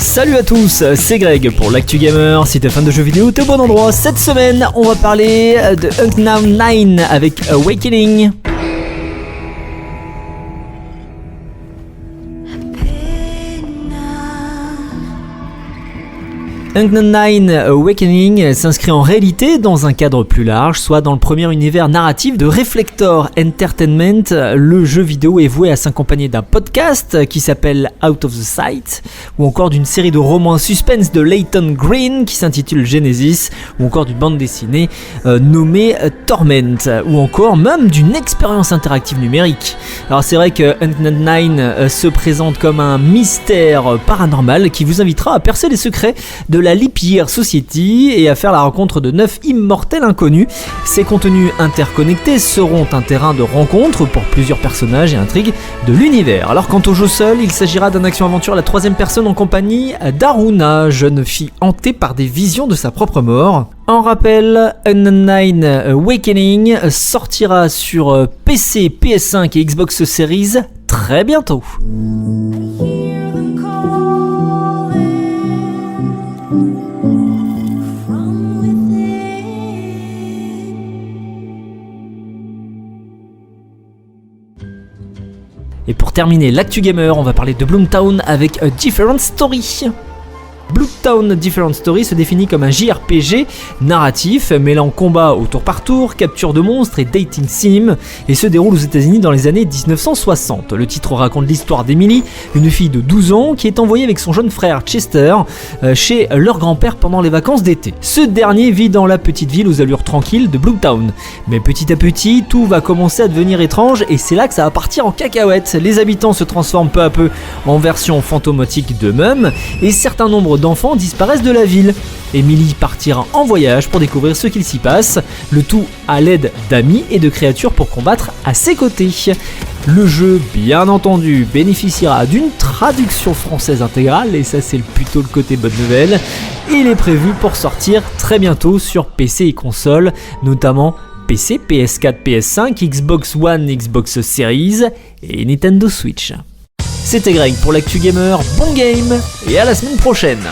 Salut à tous, c'est Greg pour l'Actu Gamer. Si t'es fan de jeux vidéo, t'es au bon endroit. Cette semaine, on va parler de Unknown 9 avec Awakening. Unknown 9 Awakening s'inscrit en réalité dans un cadre plus large, soit dans le premier univers narratif de Reflector Entertainment. Le jeu vidéo est voué à s'accompagner d'un podcast qui s'appelle Out of the Sight, ou encore d'une série de romans suspense de Leighton Green qui s'intitule Genesis, ou encore d'une bande dessinée nommée Torment, ou encore même d'une expérience interactive numérique. Alors c'est vrai que Unknown 9 se présente comme un mystère paranormal qui vous invitera à percer les secrets de la Leap Year Society et à faire la rencontre de 9 immortels inconnus. Ces contenus interconnectés seront un terrain de rencontre pour plusieurs personnages et intrigues de l'univers. Alors quant au jeu seul, il s'agira d'un action-aventure à la troisième personne en compagnie d'Aruna, jeune fille hantée par des visions de sa propre mort. En rappel, Unknown 9 Awakening sortira sur PC, PS5 et Xbox Series très bientôt. Et pour terminer l'actu gamer, on va parler de Bloomtown avec A Different Story. Bloomtown Different Story se définit comme un JRPG narratif mêlant combat au tour par tour, capture de monstres et dating sim, et se déroule aux États-Unis dans les années 1960. Le titre raconte l'histoire d'Emily, une fille de 12 ans qui est envoyée avec son jeune frère Chester chez leur grand-père pendant les vacances d'été. Ce dernier vit dans la petite ville aux allures tranquilles de Bloomtown. Mais petit à petit, tout va commencer à devenir étrange et c'est là que ça va partir en cacahuète. Les habitants se transforment peu à peu en version fantomatique d'eux-mêmes et certains nombres d'enfants disparaissent de la ville. Emily partira en voyage pour découvrir ce qu'il s'y passe, le tout à l'aide d'amis et de créatures pour combattre à ses côtés. Le jeu, bien entendu, bénéficiera d'une traduction française intégrale, et ça c'est plutôt le côté bonne nouvelle. Il est prévu pour sortir très bientôt sur PC et console, notamment PC, PS4, PS5, Xbox One, Xbox Series et Nintendo Switch. C'était Greg pour l'Actu Gamer, bon game et à la semaine prochaine.